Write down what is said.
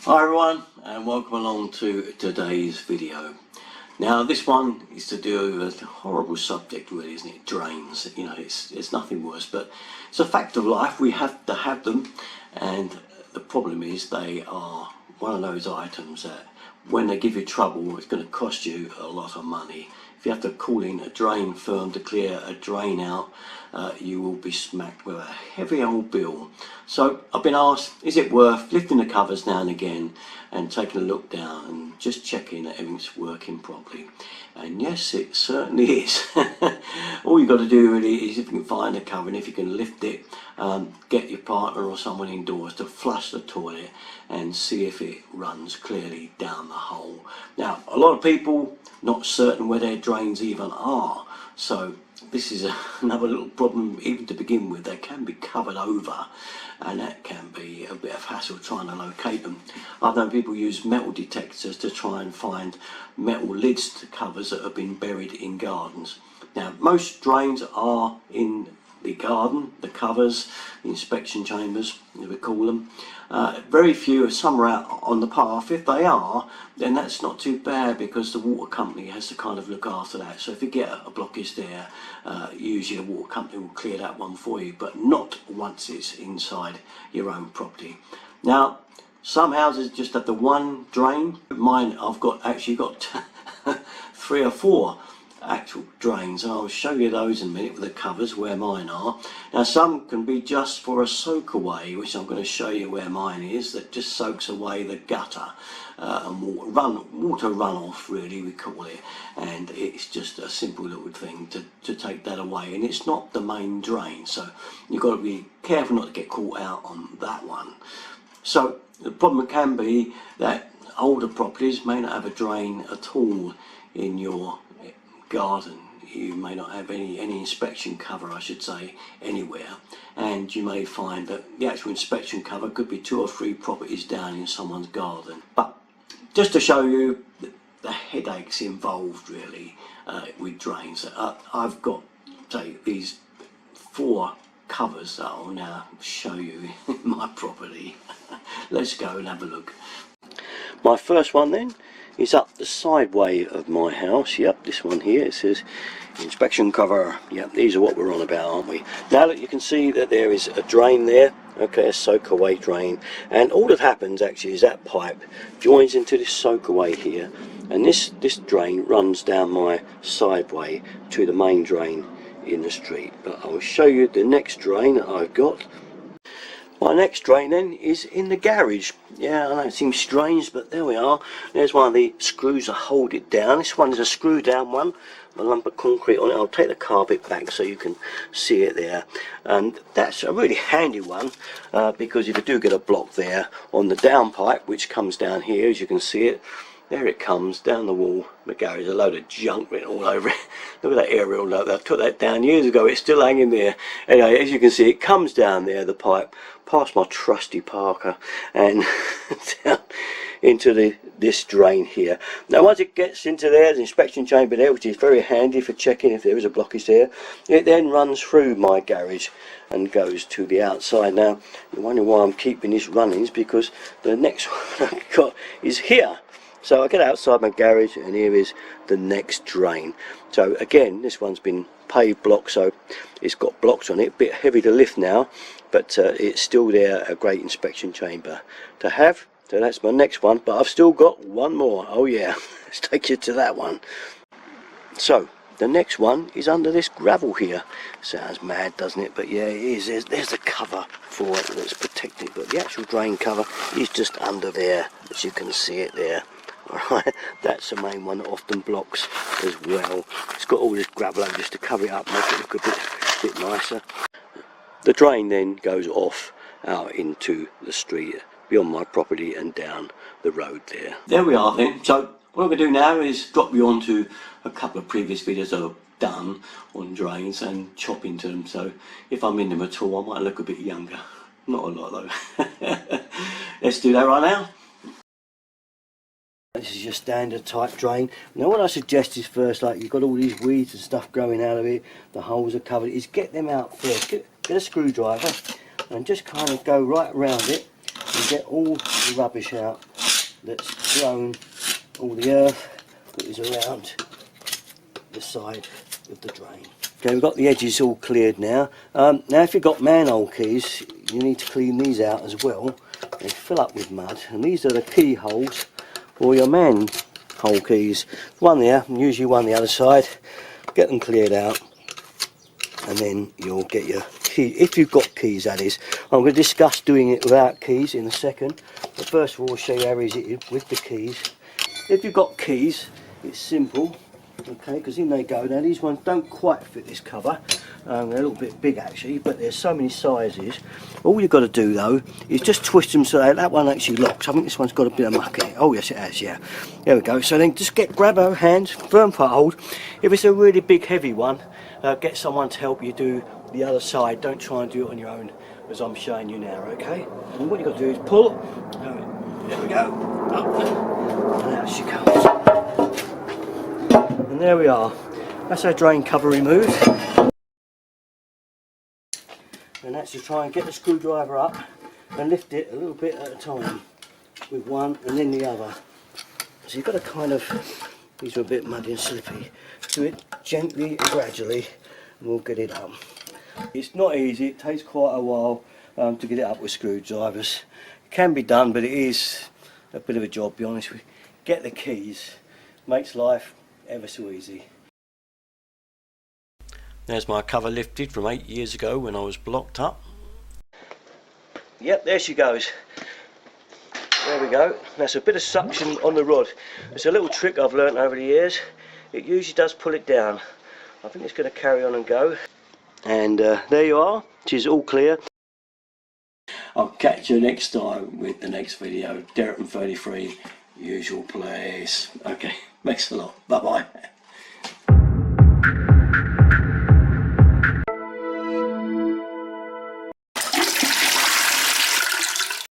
Hi everyone, and welcome along to today's video. Now this one is to do with a horrible subject really, isn't it? Drains. You know, it's nothing worse, but it's a fact of life. We have to have them, and the problem is they are one of those items that when they give you trouble, it's going to cost you a lot of money. If you have to call in a drain firm to clear a drain out, you will be smacked with a heavy old bill. So I've been asked, is it worth lifting the covers now and again and taking a look down and just checking that everything's working properly? And yes, it certainly is. All you've got to do really is, if you can find a cover and if you can lift it, get your partner or someone indoors to flush the toilet and see if it runs clearly down the hole. Now, a lot of people not certain where their drains even are, so this is another little problem even to begin with. They can be covered over, and that can be a bit of hassle trying to locate them. I've known people use metal detectors to try and find metal lids to covers that have been buried in gardens. Now most drains are in the garden, the covers, the inspection chambers, as we call them. Very few, some are out on the path. If they are, then that's not too bad because the water company has to kind of look after that. So if you get a blockage there, usually the water company will clear that one for you, but not once it's inside your own property. Now, some houses just have the one drain. Mine, I've actually got 3 or 4 actual drains, and I'll show you those in a minute with the covers where mine are. Now some can be just for a soak away, which I'm going to show you where mine is, that just soaks away the gutter and water runoff really we call it, and it's just a simple little thing to take that away, and it's not the main drain, so you've got to be careful not to get caught out on that one. So the problem can be that older properties may not have a drain at all in your garden. You may not have any inspection cover, I should say, anywhere, and you may find that the actual inspection cover could be 2 or 3 properties down in someone's garden. But just to show you the headaches involved really with drains, I've got, say, these 4 covers that I'll now show you in my property. Let's go and have a look. My first one then is up the sideway of my house. Yep, this one here, it says inspection cover. Yep, these are what we're on about, aren't we? Now that you can see that there is a drain there, okay, a soak away drain, and all that happens actually is that pipe joins into this soak away here, and this drain runs down my sideway to the main drain in the street. But I'll show you the next drain that I've got. My next drain then is in the garage. Yeah, I know it seems strange, but there we are. There's one of the screws that hold it down. This one is a screw down one, a lump of concrete on it. I'll take the carpet back so you can see it there. And that's a really handy one because if you do get a block there on the downpipe, which comes down here, as you can see it, there it comes down the wall. The garage, a load of junk written all over it. Look at that aerial note. I took that down years ago. It's still hanging there. Anyway, as you can see, it comes down there, the pipe, past my trusty Parker, and down into this drain here. Now, once it gets into there, the inspection chamber there, which is very handy for checking if there is a blockage there, it then runs through my garage and goes to the outside. Now, you're wondering why I'm keeping this running, is because the next one I've got is here. So I get outside my garage and here is the next drain. So again, this one's been paved block, so it's got blocks on it, a bit heavy to lift now, but it's still there, a great inspection chamber to have. So that's my next one, but I've still got one more. Oh yeah, let's take you to that one. So the next one is under this gravel here. Sounds mad, doesn't it? But yeah, it is. There's the cover for it that's protected, but the actual drain cover is just under there, as you can see it there. Alright, that's the main one that often blocks as well. It's got all this gravel over just to cover it up, make it look a bit nicer. The drain then goes off out into the street beyond my property and down the road there. There we are then. So what I'm going to do now is drop you onto a couple of previous videos that I've done on drains and chop into them. So if I'm in them at all, I might look a bit younger. Not a lot though. Let's do that right now. This is your standard type drain. Now what I suggest is first, like you've got all these weeds and stuff growing out of it, the holes are covered, is get them out first. Get a screwdriver and just kind of go right around it and get all the rubbish out that's blown all the earth that is around the side of the drain. Okay, we've got the edges all cleared now. Now if you've got manhole keys, you need to clean these out as well. They fill up with mud, and these are the keyholes for your manhole keys. One there, and usually one the other side. Get them cleared out, and then you'll get your key, if you've got keys that is. I'm going to discuss doing it without keys in a second, but first of all I'll show you how easy it is with the keys. If you've got keys, it's simple, okay, because in they go. Now these ones don't quite fit this cover, they're a little bit big actually, but there's so many sizes. All you've got to do though is just twist them so that one actually locks. I think this one's got a bit of muck in it. Oh yes it has, yeah. There we go. So then just grab our hands, firm foothold. If it's a really big heavy one, get someone to help you do the other side. Don't try and do it on your own as I'm showing you now, okay? And what you've got to do is pull. There we go. Up. And out she comes. And there we are. That's our drain cover removed. And that's to try and get the screwdriver up and lift it a little bit at a time with one and then the other. So you've got to kind of, these are a bit muddy and slippy, do it gently and gradually and we'll get it up. It's not easy, it takes quite a while to get it up with screwdrivers. It can be done, but it is a bit of a job, to be honest with you. Get the keys, makes life ever so easy. There's my cover lifted from 8 years ago when I was blocked up. Yep, there she goes. There we go. That's a bit of suction on the rod. It's a little trick I've learnt over the years. It usually does pull it down. I think it's going to carry on and go. And there you are. She's all clear. I'll catch you next time with the next video. Derek from 33, usual place. Okay, thanks a lot. Bye bye.